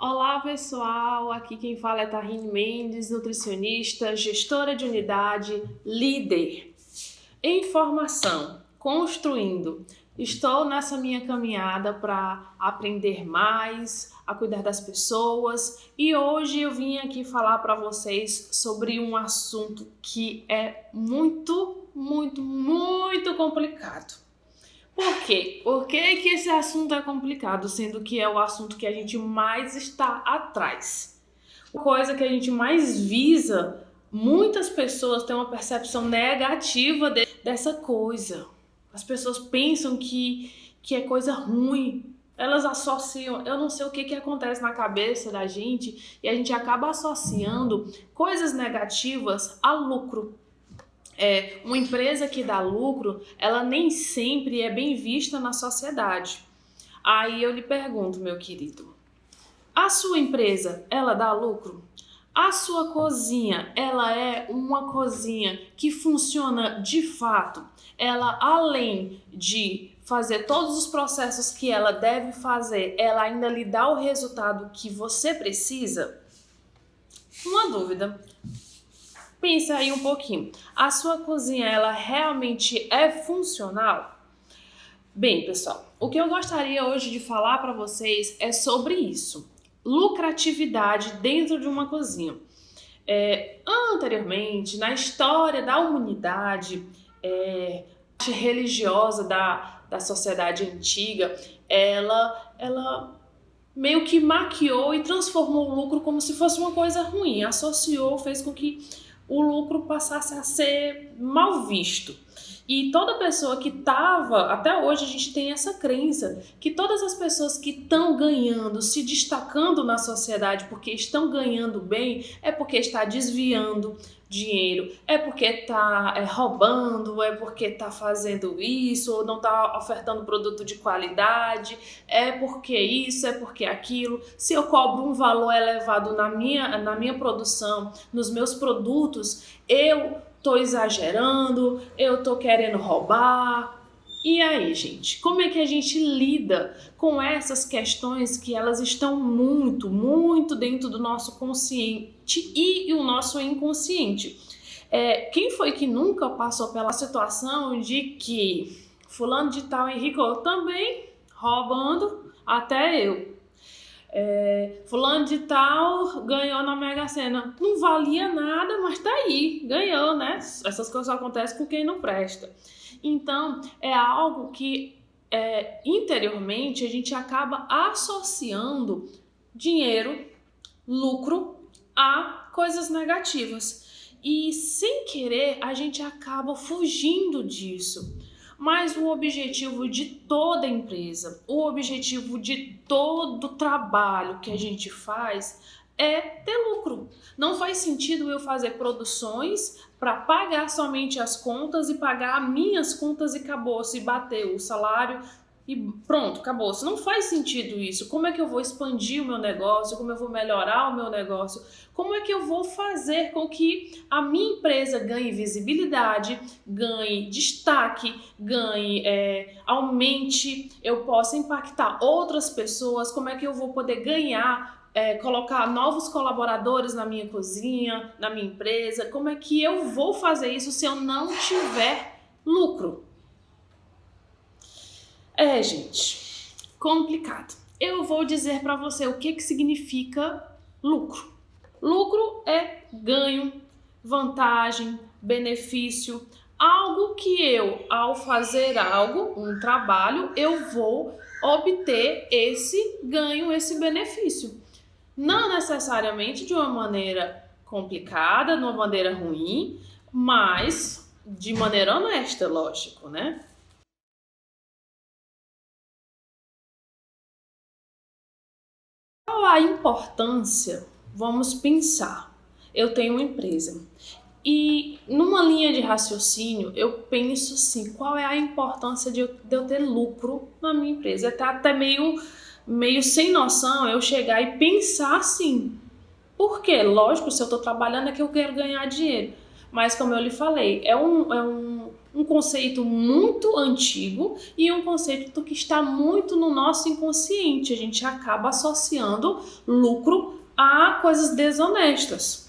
Olá pessoal, aqui quem fala é Tarrine Mendes, nutricionista, gestora de unidade, líder em formação, construindo. Estou nessa minha caminhada para aprender mais, a cuidar das pessoas e hoje eu vim aqui falar para vocês sobre um assunto que é muito complicado. Por quê? Por que esse assunto é complicado, sendo que é o assunto que a gente mais está atrás? A coisa que a gente mais visa, muitas pessoas têm uma percepção negativa dessa coisa. As pessoas pensam que é coisa ruim. Elas associam, eu não sei o que acontece na cabeça da gente e a gente acaba associando coisas negativas a lucro. Uma empresa que dá lucro, ela nem sempre é bem vista na sociedade. Aí eu lhe pergunto, meu querido, a sua empresa, ela dá lucro? A sua cozinha, ela é uma cozinha que funciona de fato? Ela, além de fazer todos os processos que ela deve fazer, ela ainda lhe dá o resultado que você precisa? Uma dúvida. Pensa aí um pouquinho. A sua cozinha, ela realmente é funcional? Bem, pessoal, o que eu gostaria hoje de falar para vocês é sobre isso. Lucratividade dentro de uma cozinha. Anteriormente, na história da humanidade, religiosa da sociedade antiga, ela meio que maquiou e transformou o lucro como se fosse uma coisa ruim, associou, fez com que o lucro passasse a ser mal visto. E toda pessoa que estava, até hoje a gente tem essa crença, que todas as pessoas que estão ganhando, se destacando na sociedade porque estão ganhando bem, é porque está desviando dinheiro, é porque está roubando, é porque está fazendo isso, ou não está ofertando produto de qualidade, é porque isso, é porque aquilo. Se eu cobro um valor elevado na minha produção, nos meus produtos, eu tô exagerando, eu tô querendo roubar. E aí, gente, como é que a gente lida com essas questões que elas estão muito dentro do nosso consciente e o nosso inconsciente? Quem foi que nunca passou pela situação de que fulano de tal enricou também roubando até eu? Fulano de tal ganhou na Mega Sena. Não valia nada, mas tá aí, ganhou, né? Essas coisas só acontecem com quem não presta. Então, é algo que interiormente a gente acaba associando dinheiro, lucro a coisas negativas. E sem querer, a gente acaba fugindo disso. Mas o objetivo de toda empresa, o objetivo de todo trabalho que a gente faz é ter lucro. Não faz sentido eu fazer produções para pagar somente as contas e pagar minhas contas e acabou, se bater o salário e pronto, acabou. Não faz sentido isso. Como é que eu vou expandir o meu negócio? Como eu vou melhorar o meu negócio? Como é que eu vou fazer com que a minha empresa ganhe visibilidade, ganhe destaque, ganhe, aumente, eu possa impactar outras pessoas? Como é que eu vou poder ganhar, colocar novos colaboradores na minha cozinha, na minha empresa? Como é que eu vou fazer isso se eu não tiver lucro? Gente, complicado. Eu vou dizer para você o que significa lucro. Lucro é ganho, vantagem, benefício, algo que eu, ao fazer algo, um trabalho, eu vou obter esse ganho, esse benefício. Não necessariamente de uma maneira complicada, de uma maneira ruim, mas de maneira honesta, lógico, né? Qual a importância? Vamos pensar. Eu tenho uma empresa e numa linha de raciocínio eu penso assim, qual é a importância de eu ter lucro na minha empresa? É até meio sem noção eu chegar e pensar assim. Por quê? Lógico, se eu estou trabalhando é que eu quero ganhar dinheiro. Mas como eu lhe falei, um conceito muito antigo e um conceito que está muito no nosso inconsciente. A gente acaba associando lucro a coisas desonestas.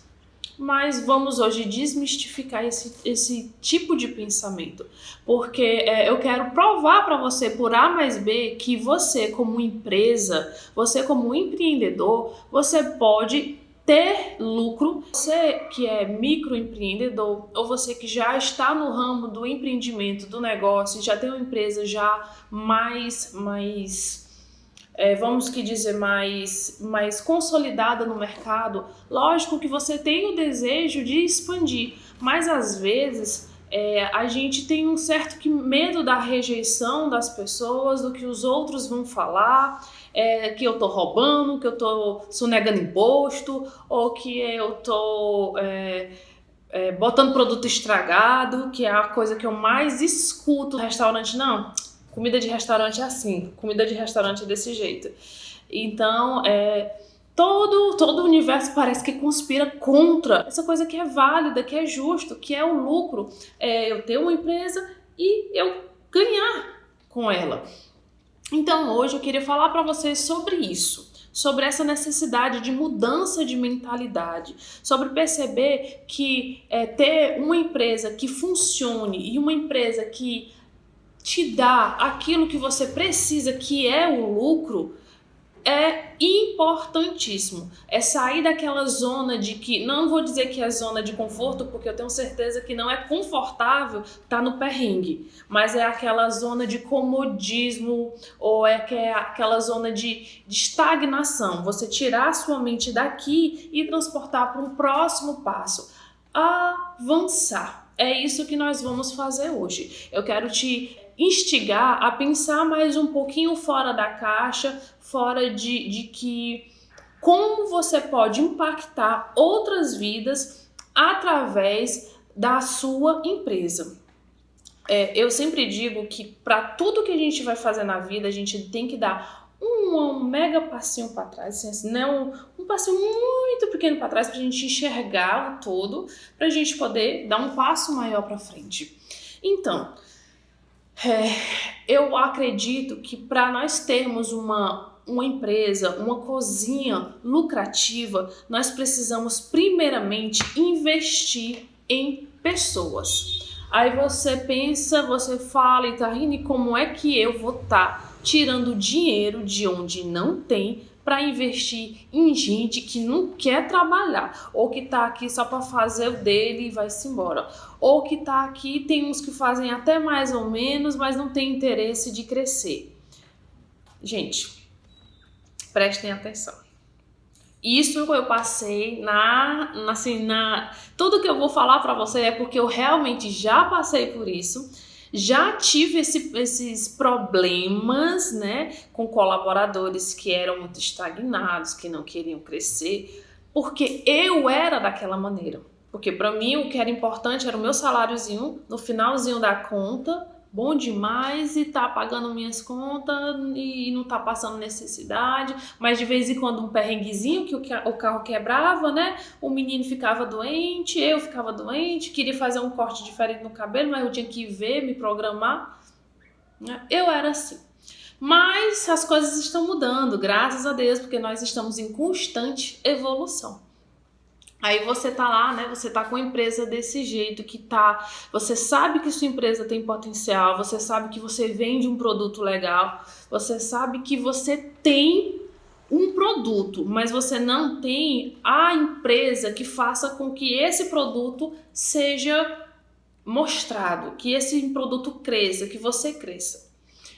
Mas vamos hoje desmistificar esse tipo de pensamento, porque eu quero provar para você por A mais B que você como empresa, você como empreendedor, você pode ter lucro. Você que é microempreendedor ou você que já está no ramo do empreendimento, do negócio, já tem uma empresa já vamos que dizer, mais consolidada no mercado, lógico que você tem o desejo de expandir, mas às vezes a gente tem um certo medo da rejeição das pessoas, do que os outros vão falar, que eu tô roubando, que eu tô sonegando imposto, ou que eu tô botando produto estragado, que é a coisa que eu mais escuto no restaurante. Não, comida de restaurante é assim, comida de restaurante é desse jeito. Então, todo o universo parece que conspira contra essa coisa que é válida, que é justo, que é o lucro. Eu ter uma empresa e eu ganhar com ela. Então, hoje eu queria falar para vocês sobre isso, sobre essa necessidade de mudança de mentalidade, sobre perceber que ter uma empresa que funcione e uma empresa que te dá aquilo que você precisa, que é o lucro, é importantíssimo. É sair daquela zona de que, não vou dizer que é zona de conforto, porque eu tenho certeza que não é confortável estar no perrengue, mas é aquela zona de comodismo, ou aquela zona de estagnação. Você tirar a sua mente daqui e transportar para um próximo passo. Avançar. É isso que nós vamos fazer hoje. Eu quero te instigar a pensar mais um pouquinho fora da caixa, fora de que como você pode impactar outras vidas através da sua empresa. Eu sempre digo que para tudo que a gente vai fazer na vida, a gente tem que dar um mega passinho para trás, assim, né? Um passinho muito pequeno para trás para a gente enxergar o todo, para a gente poder dar um passo maior para frente. Então, eu acredito que para nós termos uma empresa, uma cozinha lucrativa, nós precisamos primeiramente investir em pessoas. Aí você pensa, você fala e tá rindo, e como é que eu vou estar tirando dinheiro de onde não tem para investir em gente que não quer trabalhar, ou que tá aqui só para fazer o dele e vai-se embora, ou que tá aqui, tem uns que fazem até mais ou menos, mas não tem interesse de crescer. Gente, prestem atenção. Isso eu passei tudo que eu vou falar para você é porque eu realmente já passei por isso. Já tive esses problemas, né, com colaboradores que eram muito estagnados, que não queriam crescer, porque eu era daquela maneira. Porque para mim o que era importante era o meu saláriozinho no finalzinho da conta, bom demais, e tá pagando minhas contas e não tá passando necessidade, mas de vez em quando um perrenguezinho que o carro quebrava, né? O menino ficava doente, eu ficava doente, queria fazer um corte diferente no cabelo, mas eu tinha que ver, me programar, né? Eu era assim. Mas as coisas estão mudando, graças a Deus, porque nós estamos em constante evolução. Aí você tá lá, né? Você tá com a empresa desse jeito que tá. Você sabe que sua empresa tem potencial, você sabe que você vende um produto legal, você sabe que você tem um produto, mas você não tem a empresa que faça com que esse produto seja mostrado, que esse produto cresça, que você cresça.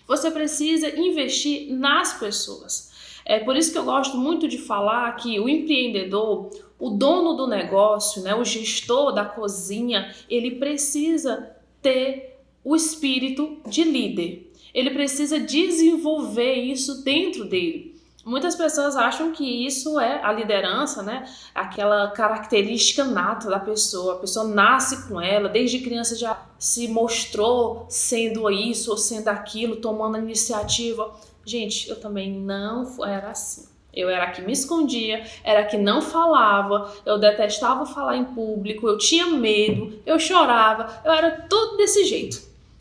Você precisa investir nas pessoas. É por isso que eu gosto muito de falar que o empreendedor, o dono do negócio, né, o gestor da cozinha, ele precisa ter o espírito de líder. Ele precisa desenvolver isso dentro dele. Muitas pessoas acham que isso é a liderança, né? Aquela característica nata da pessoa. A pessoa nasce com ela, desde criança já se mostrou sendo isso ou sendo aquilo, tomando a iniciativa. Gente, eu também não era assim. Eu era a que me escondia, era a que não falava, eu detestava falar em público, eu tinha medo, eu chorava, eu era tudo desse jeito.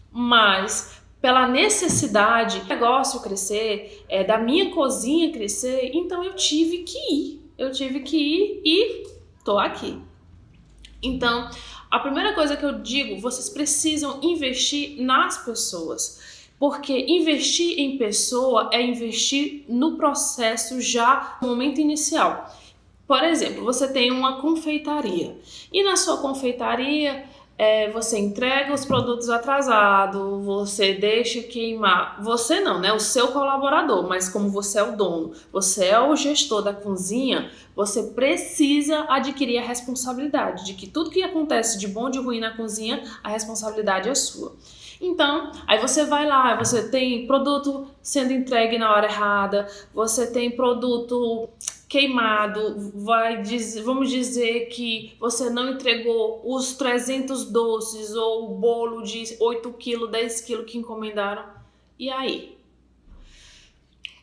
Mas, pela necessidade do negócio crescer, da minha cozinha crescer, então eu tive que ir. Eu tive que ir e tô aqui. Então, a primeira coisa que eu digo, vocês precisam investir nas pessoas. Porque investir em pessoa é investir no processo já no momento inicial. Por exemplo, você tem uma confeitaria e na sua confeitaria você entrega os produtos atrasados, você deixa queimar. Você não, né? O seu colaborador, mas como você é o dono, você é o gestor da cozinha, você precisa adquirir a responsabilidade de que tudo que acontece de bom ou de ruim na cozinha, a responsabilidade é sua. Então, aí você vai lá, você tem produto sendo entregue na hora errada, você tem produto queimado, vamos dizer que você não entregou os 300 doces ou o bolo de 8 kg, 10 kg que encomendaram. E aí?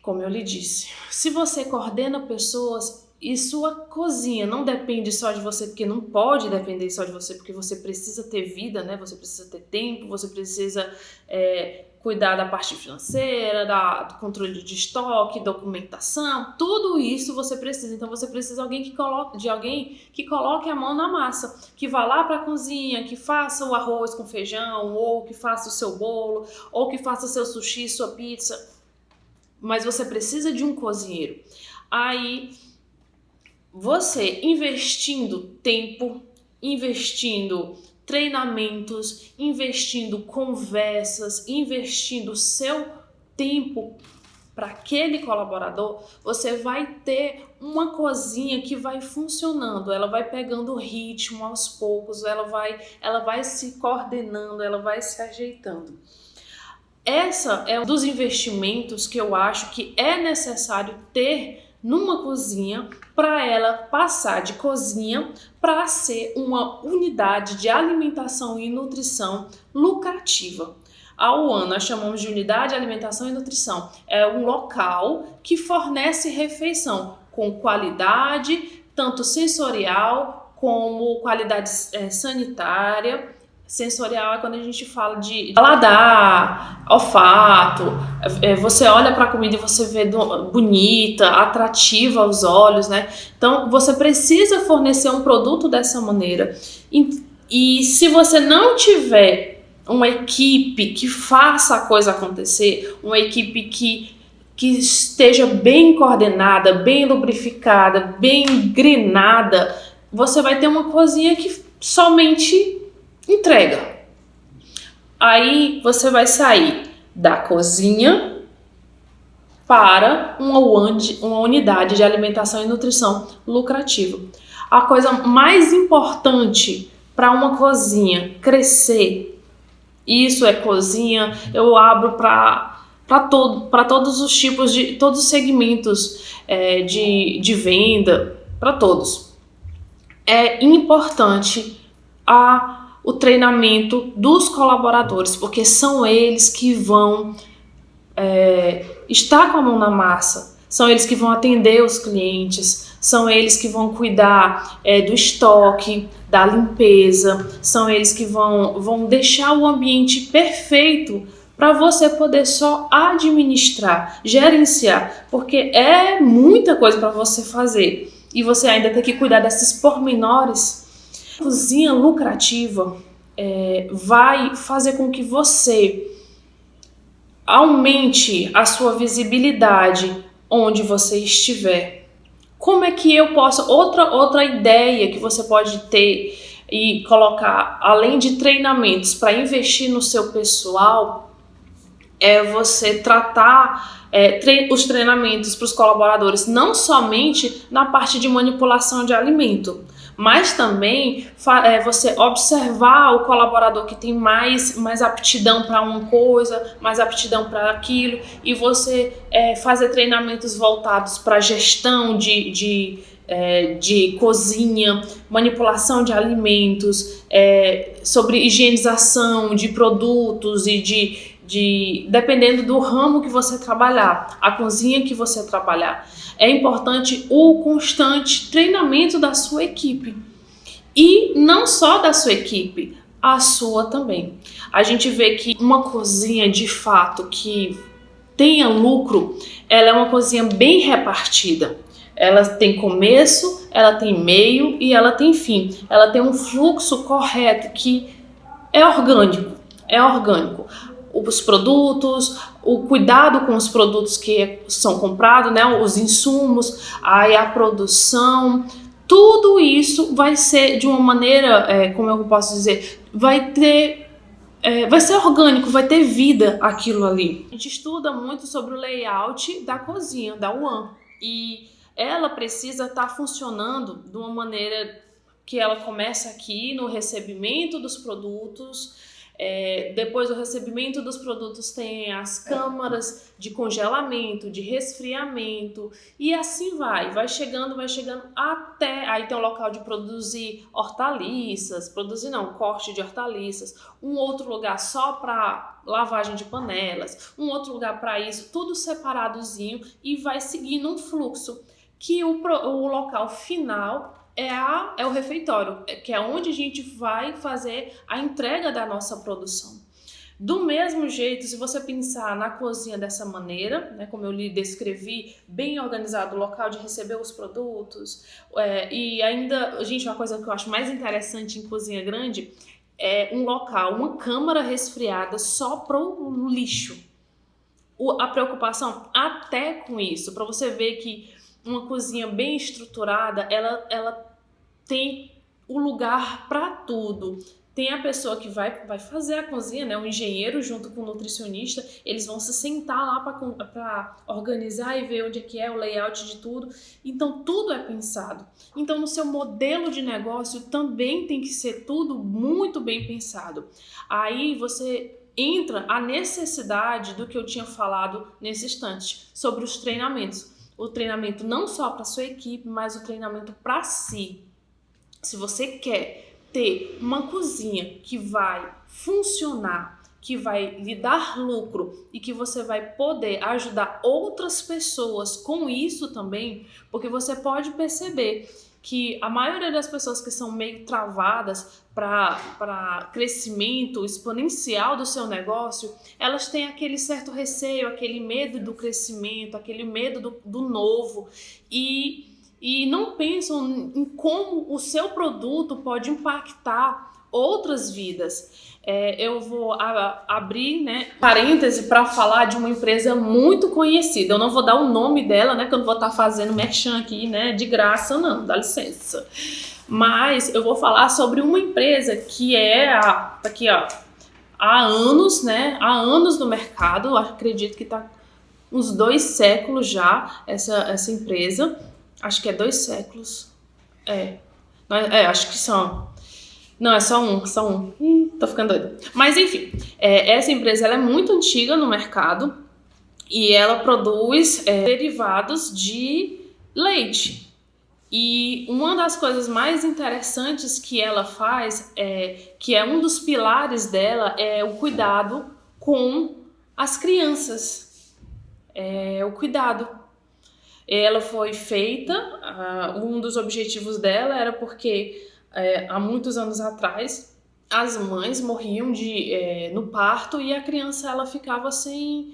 Como eu lhe disse, se você coordena pessoas e sua cozinha não depende só de você, porque não pode depender só de você, porque você precisa ter vida, né? Você precisa ter tempo, você precisa cuidar da parte financeira, do controle de estoque, documentação, tudo isso você precisa. Então você precisa de alguém que coloque a mão na massa, que vá lá para a cozinha, que faça o arroz com feijão, ou que faça o seu bolo, ou que faça o seu sushi, sua pizza. Mas você precisa de um cozinheiro. Aí você investindo tempo, investindo treinamentos, investindo conversas, investindo seu tempo para aquele colaborador, você vai ter uma cozinha que vai funcionando, ela vai pegando ritmo aos poucos, ela vai se coordenando, ela vai se ajeitando. Essa é um dos investimentos que eu acho que é necessário ter numa cozinha para ela passar de cozinha para ser uma unidade de alimentação e nutrição lucrativa. A UAN nós chamamos de unidade de alimentação e nutrição. É um local que fornece refeição com qualidade, tanto sensorial como qualidade sanitária. Sensorial é quando a gente fala de paladar, olfato, você olha para a comida e você vê bonita, atrativa aos olhos, né? Então, você precisa fornecer um produto dessa maneira. E se você não tiver uma equipe que faça a coisa acontecer, uma equipe que esteja bem coordenada, bem lubrificada, bem engrenada, você vai ter uma cozinha que somente entrega. Aí você vai sair da cozinha para uma unidade de alimentação e nutrição lucrativa. A coisa mais importante para uma cozinha crescer, isso é cozinha, eu abro para todos os tipos de, todos os segmentos de venda, para todos. É importante o treinamento dos colaboradores, porque são eles que vão estar com a mão na massa, são eles que vão atender os clientes, são eles que vão cuidar do estoque, da limpeza, são eles que vão deixar o ambiente perfeito para você poder só administrar, gerenciar, porque é muita coisa para você fazer e você ainda tem que cuidar desses pormenores. A cozinha lucrativa vai fazer com que você aumente a sua visibilidade onde você estiver. Como é que eu posso... Outra ideia que você pode ter e colocar, além de treinamentos para investir no seu pessoal, é você tratar os treinamentos para os colaboradores não somente na parte de manipulação de alimento, mas também você observar o colaborador que tem mais aptidão para uma coisa, mais aptidão para aquilo, e você fazer treinamentos voltados para gestão de cozinha, manipulação de alimentos, sobre higienização de produtos e dependendo do ramo que você trabalhar, a cozinha que você trabalhar. É importante o constante treinamento da sua equipe. E não só da sua equipe, a sua também. A gente vê que uma cozinha de fato que tenha lucro, ela é uma cozinha bem repartida. Ela tem começo, ela tem meio e ela tem fim. Ela tem um fluxo correto que é orgânico. É orgânico. Os produtos, o cuidado com os produtos que são comprados, né, os insumos, aí a produção, tudo isso vai ser de uma maneira, como eu posso dizer, vai ser orgânico, vai ter vida aquilo ali. A gente estuda muito sobre o layout da cozinha, da One, e ela precisa estar funcionando de uma maneira que ela começa aqui no recebimento dos produtos. Depois do recebimento dos produtos tem as câmaras de congelamento, de resfriamento e assim vai chegando até aí tem o local de produzir hortaliças, corte de hortaliças, um outro lugar só para lavagem de panelas, um outro lugar para isso, tudo separadozinho e vai seguindo um fluxo que o local final é o refeitório, que é onde a gente vai fazer a entrega da nossa produção. Do mesmo jeito, se você pensar na cozinha dessa maneira, né, como eu lhe descrevi, bem organizado o local de receber os produtos, e ainda, gente, uma coisa que eu acho mais interessante em cozinha grande é um local, uma câmara resfriada só para o lixo. A preocupação até com isso, para você ver que uma cozinha bem estruturada, ela tem o lugar para tudo. Tem a pessoa que vai fazer a cozinha, né? O engenheiro junto com o nutricionista, eles vão se sentar lá para organizar e ver onde é o layout de tudo. Então, tudo é pensado. Então, no seu modelo de negócio também tem que ser tudo muito bem pensado. Aí você entra a necessidade do que eu tinha falado nesse instante, sobre os treinamentos. O treinamento não só para sua equipe, mas o treinamento para si. Se você quer ter uma cozinha que vai funcionar, que vai lhe dar lucro e que você vai poder ajudar outras pessoas com isso também, porque você pode perceber que a maioria das pessoas que são meio travadas para crescimento exponencial do seu negócio, elas têm aquele certo receio, aquele medo do crescimento, aquele medo do novo e não pensam em como o seu produto pode impactar outras vidas. Eu vou abrir, né, parêntese para falar de uma empresa muito conhecida. Eu não vou dar o nome dela, né, que eu não vou estar fazendo merchan aqui, né, de graça não, dá licença. Mas eu vou falar sobre uma empresa que aqui, ó, há anos, né, há anos no mercado. Acredito que está uns 2 séculos já essa empresa. Acho que é 2 séculos. Acho que são. Não, é só um. Tô ficando doida. Mas enfim, essa empresa ela é muito antiga no mercado e ela produz derivados de leite. E uma das coisas mais interessantes que ela faz, que é um dos pilares dela, é o cuidado com as crianças. O cuidado. Ela foi feita, um dos objetivos dela era porque há muitos anos atrás as mães morriam no parto e a criança ela ficava sem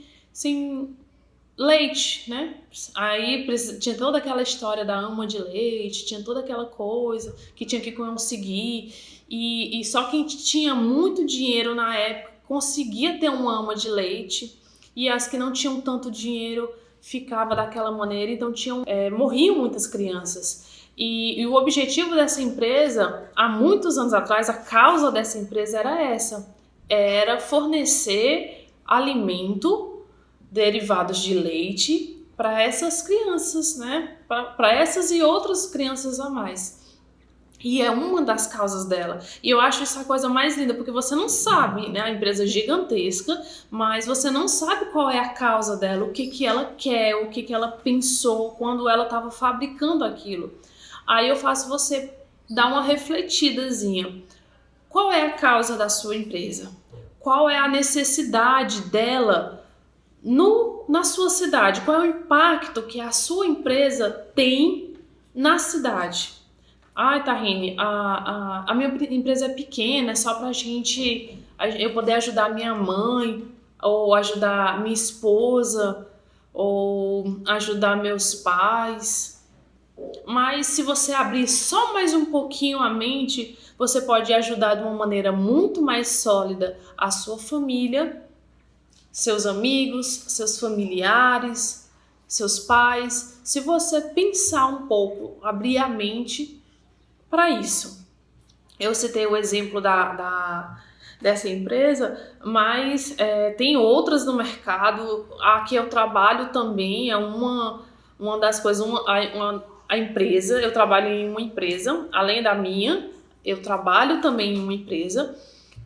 leite, né? Aí tinha toda aquela história da ama de leite, tinha toda aquela coisa que tinha que conseguir e só quem tinha muito dinheiro na época conseguia ter uma ama de leite e as que não tinham tanto dinheiro ficava daquela maneira, então morriam muitas crianças. E o objetivo dessa empresa, há muitos anos atrás, a causa dessa empresa era fornecer alimento, derivados de leite, para essas crianças, né? Para essas e outras crianças a mais. E é uma das causas dela. E eu acho isso a coisa mais linda, porque você não sabe, né? A empresa é gigantesca, mas você não sabe qual é a causa dela, o que ela quer, o que ela pensou quando ela estava fabricando aquilo. Aí eu faço você dar uma refletidazinha. Qual é a causa da sua empresa? qual é a necessidade dela na sua cidade, qual é o impacto que a sua empresa tem na cidade. Ai, Tahine, a minha empresa é pequena, é só pra gente, eu poder ajudar minha mãe, ou ajudar minha esposa, ou ajudar meus pais. Mas se você abrir só mais um pouquinho a mente, você pode ajudar de uma maneira muito mais sólida a sua família, seus amigos, seus familiares, seus pais. Se você pensar um pouco, abrir a mente para isso. Eu citei o exemplo dessa empresa, mas tem outras no mercado. A que eu trabalho também é uma das coisas, a empresa. Eu trabalho em uma empresa, além da minha, eu trabalho também em uma empresa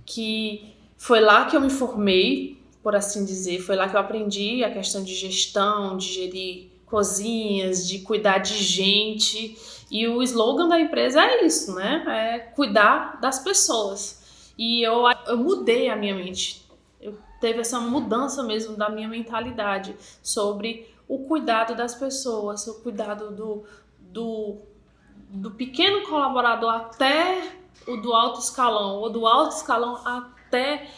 que foi lá que eu me formei, por assim dizer, foi lá que eu aprendi a questão de gestão, de gerir cozinhas, de cuidar de gente. E o slogan da empresa é isso, né? É cuidar das pessoas. E eu mudei a minha mente. Eu teve essa mudança mesmo da minha mentalidade sobre o cuidado das pessoas, o cuidado do pequeno colaborador até o do alto escalão, ou do alto escalão até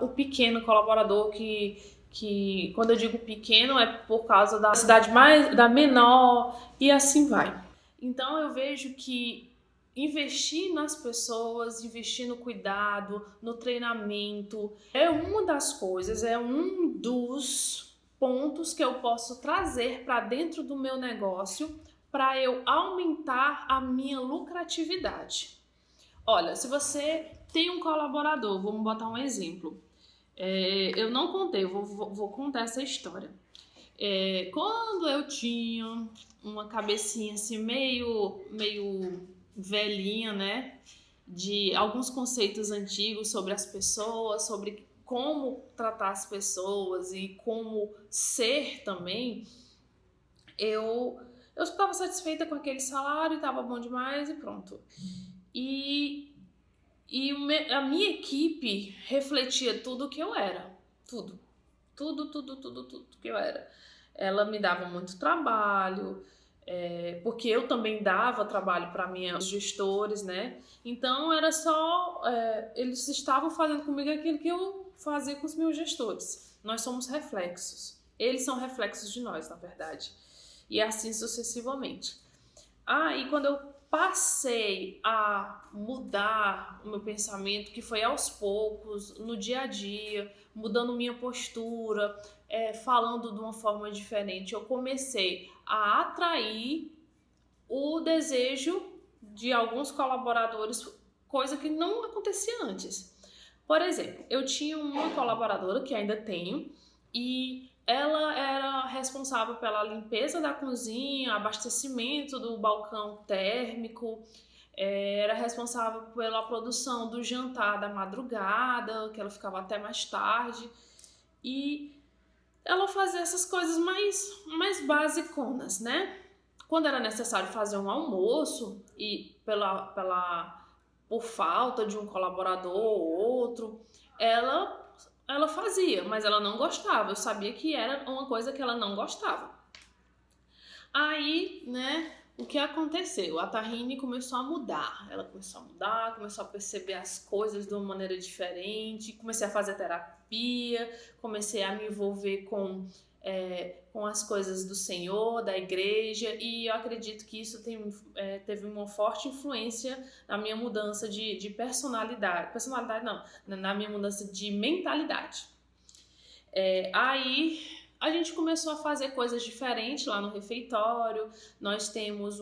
o pequeno colaborador que quando eu digo pequeno é por causa da cidade da menor e assim vai. Então eu vejo que investir nas pessoas, investir no cuidado, no treinamento, é uma das coisas, é um dos pontos que eu posso trazer para dentro do meu negócio para eu aumentar a minha lucratividade. Olha, se você tem um colaborador, vamos botar um exemplo. Eu não contei, vou contar essa história. Quando eu tinha uma cabecinha assim meio velhinha, né? De alguns conceitos antigos sobre as pessoas, sobre como tratar as pessoas e como ser também, eu estava satisfeita com aquele salário, estava bom demais e pronto. E a minha equipe refletia tudo que eu era. Tudo que eu era. Ela me dava muito trabalho, porque eu também dava trabalho para meus gestores, né? Então era só, eles estavam fazendo comigo aquilo que eu fazia com os meus gestores. Nós somos reflexos. Eles são reflexos de nós, na verdade. E assim sucessivamente. E quando eu passei a mudar o meu pensamento, que foi aos poucos, no dia a dia, mudando minha postura, falando de uma forma diferente, eu comecei a atrair o desejo de alguns colaboradores, coisa que não acontecia antes. Por exemplo, eu tinha uma colaboradora, que ainda tenho, e ela era responsável pela limpeza da cozinha, abastecimento do balcão térmico, era responsável pela produção do jantar da madrugada, que ela ficava até mais tarde, e ela fazia essas coisas mais basiconas, né? Quando era necessário fazer um almoço, e por falta de um colaborador ou outro, ela fazia, mas ela não gostava. Eu sabia que era uma coisa que ela não gostava. Aí, né, o que aconteceu? A Tahine começou a mudar. Ela começou a mudar, começou a perceber as coisas de uma maneira diferente. Comecei a fazer terapia, comecei a me envolver com as coisas do Senhor, da igreja, e eu acredito que isso teve uma forte influência na minha mudança de personalidade. Personalidade não, na minha mudança de mentalidade. Aí a gente começou a fazer coisas diferentes lá no refeitório. Nós temos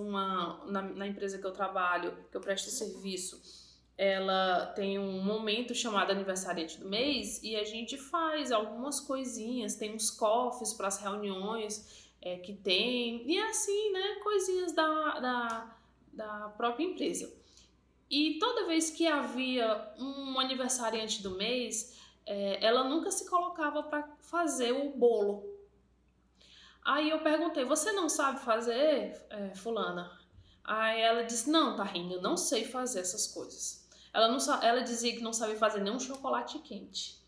na empresa que eu trabalho, que eu presto serviço, ela tem um momento chamado aniversariante do mês e a gente faz algumas coisinhas, tem uns cofres para as reuniões que tem, e assim, né, coisinhas da própria empresa. E toda vez que havia um aniversariante do mês, ela nunca se colocava para fazer o bolo. Aí eu perguntei, você não sabe fazer, fulana? Aí ela disse, não, Tahine, eu não sei fazer essas coisas. Ela dizia que não sabia fazer nem um chocolate quente.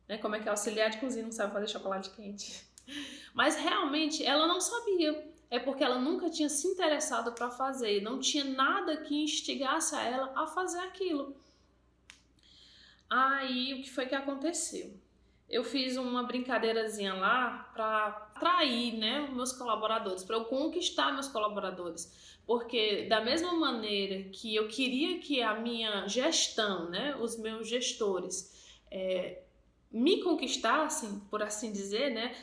né? Como é que é auxiliar de cozinha não sabe fazer chocolate quente? Mas realmente ela não sabia. É porque ela nunca tinha se interessado para fazer, não tinha nada que instigasse a ela a fazer aquilo. Aí o que foi que aconteceu? Eu fiz uma brincadeirazinha lá para atrair, né, os meus colaboradores, para eu conquistar meus colaboradores. Porque da mesma maneira que eu queria que a minha gestão, né, os meus gestores, me conquistassem, por assim dizer, né,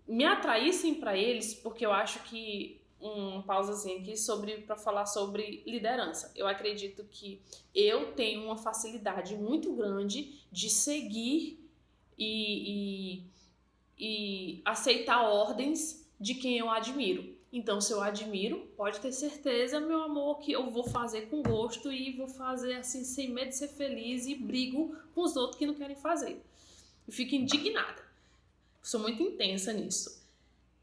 me atraíssem para eles, porque eu acho que uma pausazinha aqui para falar sobre liderança. Eu acredito que eu tenho uma facilidade muito grande de seguir e aceitar ordens de quem eu admiro. Então, se eu admiro, pode ter certeza, meu amor, que eu vou fazer com gosto e vou fazer assim, sem medo de ser feliz e brigo com os outros que não querem fazer. Eu fico indignada. Sou muito intensa nisso.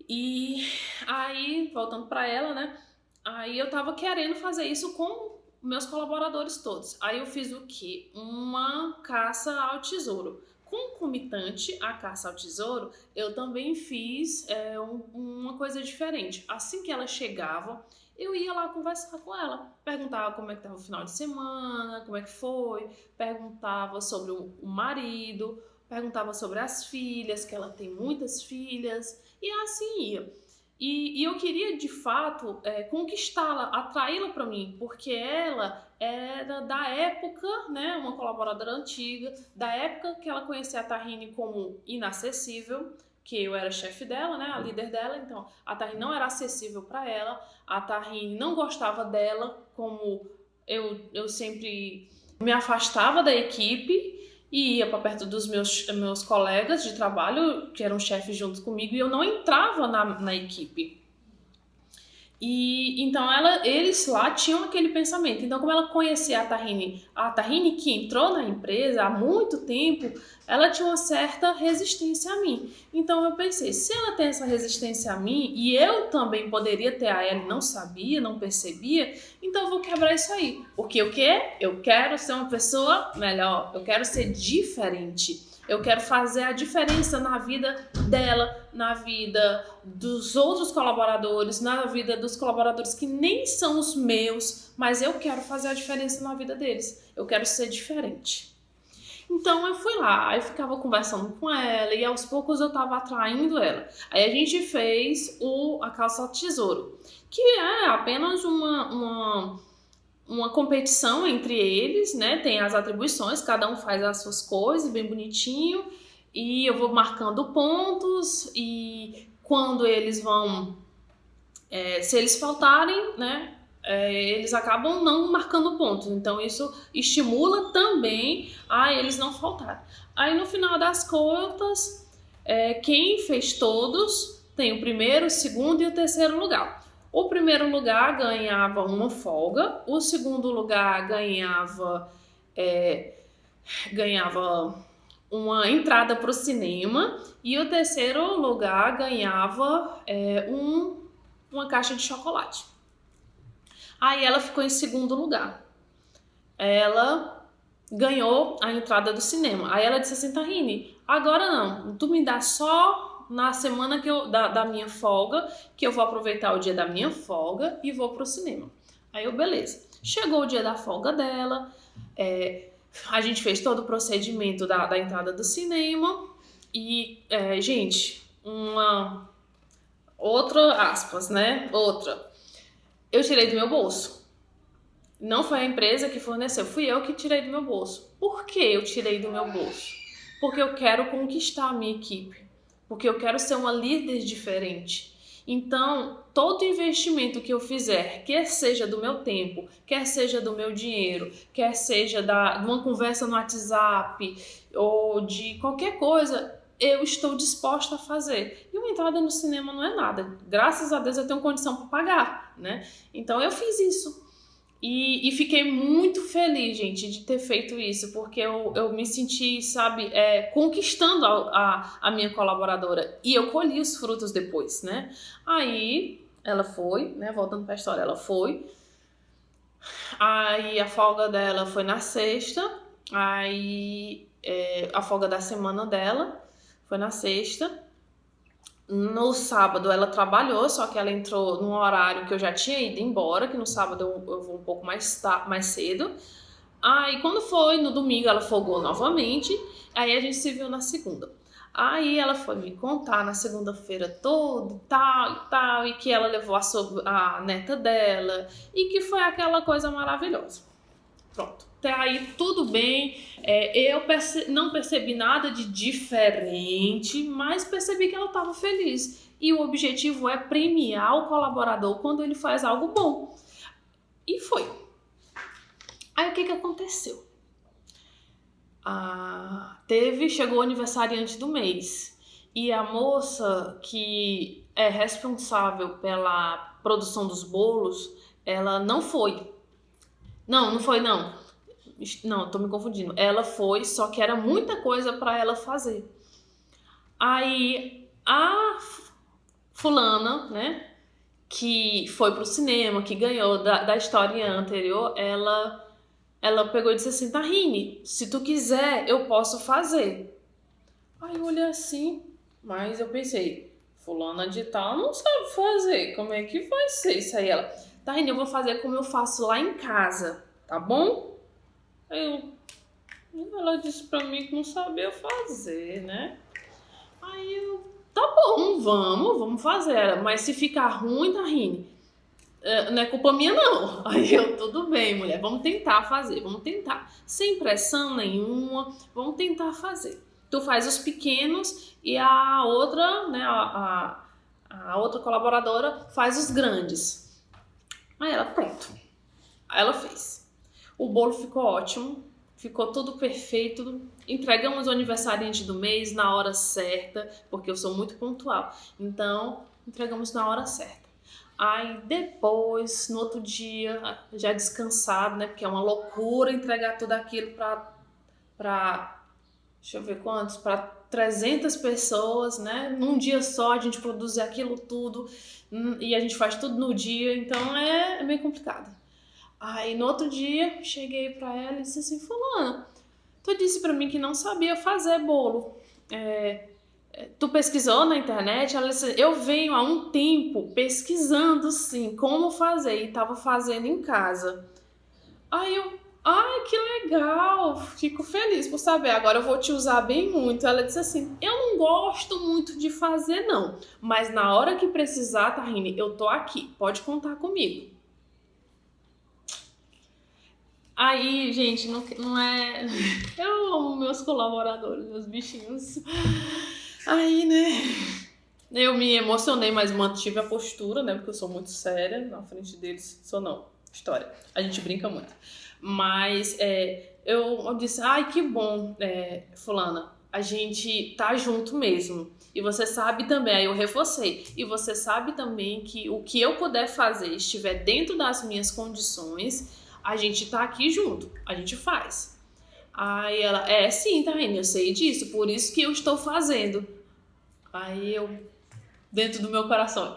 E aí, voltando para ela, né? Aí eu tava querendo fazer isso com meus colaboradores todos. Aí eu fiz o quê? Uma caça ao tesouro. Concomitante à caça ao tesouro, eu também fiz uma coisa diferente. Assim que ela chegava, eu ia lá conversar com ela. Perguntava como é que estava o final de semana, como é que foi. Perguntava sobre o marido, perguntava sobre as filhas, que ela tem muitas filhas. E assim ia. E eu queria, de fato, conquistá-la, atraí-la para mim, porque ela era da época, né, uma colaboradora antiga, da época que ela conhecia a Tahine como inacessível, que eu era chefe dela, né, a líder dela, então a Tahine não era acessível para ela, a Tahine não gostava dela, como eu sempre me afastava da equipe, e ia para perto dos meus colegas de trabalho, que eram chefes junto comigo, e eu não entrava na equipe. E então eles lá tinham aquele pensamento. Então, como ela conhecia a Tahine que entrou na empresa há muito tempo, ela tinha uma certa resistência a mim. Então eu pensei, se ela tem essa resistência a mim e eu também poderia ter a ela e não sabia, não percebia, então eu vou quebrar isso aí. Porque o quê? Eu quero ser uma pessoa melhor, eu quero ser diferente. Eu quero fazer a diferença na vida dela, na vida dos outros colaboradores, na vida dos colaboradores que nem são os meus, mas eu quero fazer a diferença na vida deles. Eu quero ser diferente. Então eu fui lá, aí ficava conversando com ela e aos poucos eu tava atraindo ela. Aí a gente fez a caça ao tesouro, que é apenas uma competição entre eles, né? Tem as atribuições, cada um faz as suas coisas bem bonitinho e eu vou marcando pontos e quando eles vão, se eles faltarem, né? Eles acabam não marcando pontos, então isso estimula também a eles não faltarem. Aí no final das contas, quem fez todos tem o primeiro, o segundo e o terceiro lugar. O primeiro lugar ganhava uma folga, o segundo lugar ganhava uma entrada para o cinema e o terceiro lugar ganhava uma caixa de chocolate. Aí ela ficou em segundo lugar. Ela ganhou a entrada do cinema. Aí ela disse assim, Tahine, agora não, tu me dá só na semana da minha folga, que eu vou aproveitar o dia da minha folga e vou pro cinema. Aí eu, beleza. Chegou o dia da folga dela, a gente fez todo o procedimento da entrada do cinema e, gente, outra aspas, né? Eu tirei do meu bolso. Não foi a empresa que forneceu, fui eu que tirei do meu bolso. Por que eu tirei do meu bolso? Porque eu quero conquistar a minha equipe. Porque eu quero ser uma líder diferente. Então, todo investimento que eu fizer, quer seja do meu tempo, quer seja do meu dinheiro, quer seja de uma conversa no WhatsApp ou de qualquer coisa, eu estou disposta a fazer. E uma entrada no cinema não é nada. Graças a Deus eu tenho condição para pagar, né? Então eu fiz isso. E fiquei muito feliz, gente, de ter feito isso, porque eu me senti, sabe, conquistando a minha colaboradora. E eu colhi os frutos depois, né? Aí ela foi, né? Voltando para a história, ela foi. Aí a folga dela foi na sexta. Aí a folga da semana dela, foi na sexta. No sábado ela trabalhou, só que ela entrou num horário que eu já tinha ido embora, que no sábado eu vou um pouco mais cedo. Aí quando foi no domingo ela folgou novamente, aí a gente se viu na segunda. Aí ela foi me contar na segunda-feira toda e tal, e que ela levou a neta dela, e que foi aquela coisa maravilhosa. Pronto, até aí tudo bem, eu não percebi nada de diferente, mas percebi que ela estava feliz. E o objetivo é premiar o colaborador quando ele faz algo bom. E foi. Aí o que aconteceu? Chegou o aniversariante do mês, e a moça que é responsável pela produção dos bolos, ela não foi. Não foi não. Não, tô me confundindo. Ela foi, só que era muita coisa para ela fazer. Aí a fulana, né, que foi pro cinema, que ganhou da história anterior, ela pegou e disse assim: Tahine, se tu quiser, eu posso fazer. Aí eu olhei assim, mas eu pensei, fulana de tal não sabe fazer, como é que vai ser isso aí? Ela, Tahine, eu vou fazer como eu faço lá em casa, tá bom? Ela disse pra mim que não sabia fazer, né? Aí eu, tá bom, vamos fazer. Mas se ficar ruim, Tahine, não é culpa minha não. Aí eu, tudo bem, mulher, vamos tentar fazer, vamos tentar. Sem pressão nenhuma, vamos tentar fazer. Tu faz os pequenos e a outra, né, a outra colaboradora faz os grandes. Aí ela, pronto. Aí ela fez. O bolo ficou ótimo, ficou tudo perfeito. Entregamos o aniversariante do mês na hora certa, porque eu sou muito pontual. Então, entregamos na hora certa. Aí depois, no outro dia, já descansado, né? Porque é uma loucura entregar tudo aquilo para deixa eu ver quantos, para 300 pessoas, né? Num dia só a gente produzir aquilo tudo e a gente faz tudo no dia, então é bem complicado. Aí no outro dia, cheguei pra ela e disse assim, fulana, tu disse pra mim que não sabia fazer bolo. Tu pesquisou na internet? Ela disse, eu venho há um tempo pesquisando, sim, como fazer e tava fazendo em casa. Aí eu, ai, que legal, fico feliz por saber, agora eu vou te usar bem muito. Ela disse assim, eu não gosto muito de fazer não, mas na hora que precisar, Tahine, eu tô aqui, pode contar comigo. Aí, gente, não é... Eu amo meus colaboradores, meus bichinhos. Aí, né, eu me emocionei, mas mantive a postura, né, porque eu sou muito séria na frente deles. Sou não, história. A gente brinca muito. Mas eu disse, ai, que bom, fulana, a gente tá junto mesmo. E você sabe também, aí eu reforcei, e você sabe também que o que eu puder fazer, estiver dentro das minhas condições, a gente tá aqui junto, a gente faz. Aí ela, sim, Tahine, eu sei disso, por isso que eu estou fazendo. Aí eu, dentro do meu coração,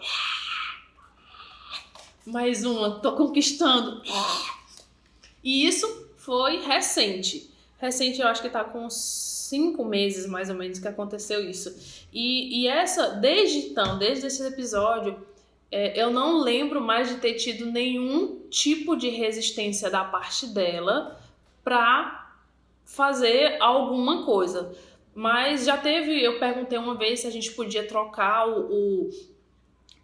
mais uma, tô conquistando. E isso foi recente. Recente, eu acho que tá com uns 5 meses, mais ou menos, que aconteceu isso. E desde esse episódio, eu não lembro mais de ter tido nenhum tipo de resistência da parte dela pra fazer alguma coisa. Mas já teve, eu perguntei uma vez se a gente podia trocar o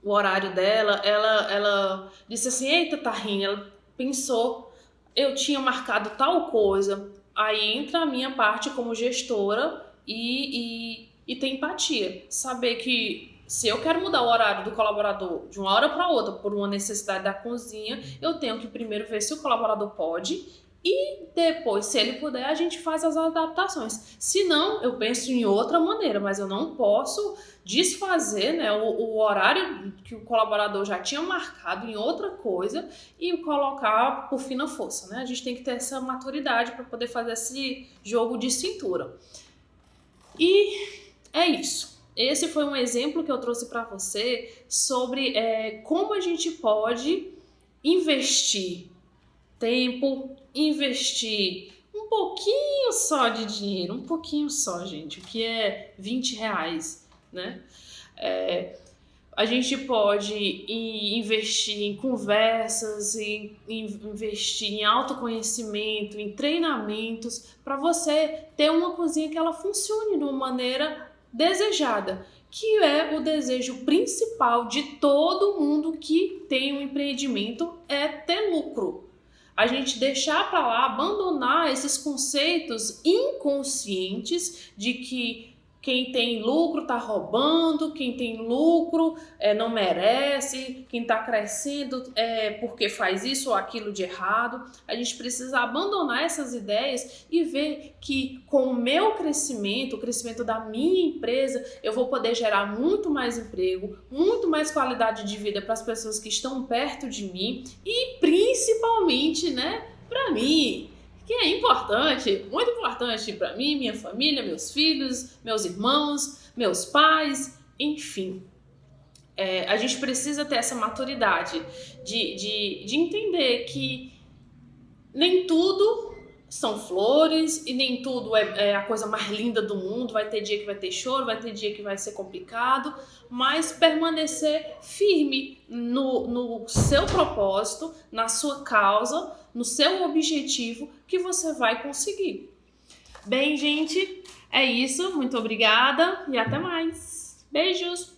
horário dela. Ela disse assim, eita, Tahine, ela pensou, eu tinha marcado tal coisa. Aí entra a minha parte como gestora e ter empatia. Saber que se eu quero mudar o horário do colaborador de uma hora para outra por uma necessidade da cozinha, eu tenho que primeiro ver se o colaborador pode e depois, se ele puder, a gente faz as adaptações. Se não, eu penso em outra maneira, mas eu não posso desfazer, né, o horário que o colaborador já tinha marcado em outra coisa e colocar por fina força, né? A gente tem que ter essa maturidade para poder fazer esse jogo de cintura. E é isso. Esse foi um exemplo que eu trouxe para você sobre como a gente pode investir tempo, investir um pouquinho só de dinheiro, um pouquinho só, gente, o que é R$ 20, né? A gente pode investir em conversas, investir em autoconhecimento, em treinamentos, para você ter uma cozinha que ela funcione de uma maneira desejada, que é o desejo principal de todo mundo que tem um empreendimento, é ter lucro. A gente deixar para lá, abandonar esses conceitos inconscientes de que quem tem lucro tá roubando, quem tem lucro não merece, quem tá crescendo porque faz isso ou aquilo de errado. A gente precisa abandonar essas ideias e ver que com o meu crescimento, o crescimento da minha empresa, eu vou poder gerar muito mais emprego, muito mais qualidade de vida para as pessoas que estão perto de mim e principalmente, né, para mim, que é importante, muito importante para mim, minha família, meus filhos, meus irmãos, meus pais, enfim. A gente precisa ter essa maturidade de entender que nem tudo são flores e nem tudo é a coisa mais linda do mundo. Vai ter dia que vai ter choro, vai ter dia que vai ser complicado, mas permanecer firme no seu propósito, na sua causa, no seu objetivo, que você vai conseguir. Bem, gente, é isso. Muito obrigada e até mais. Beijos!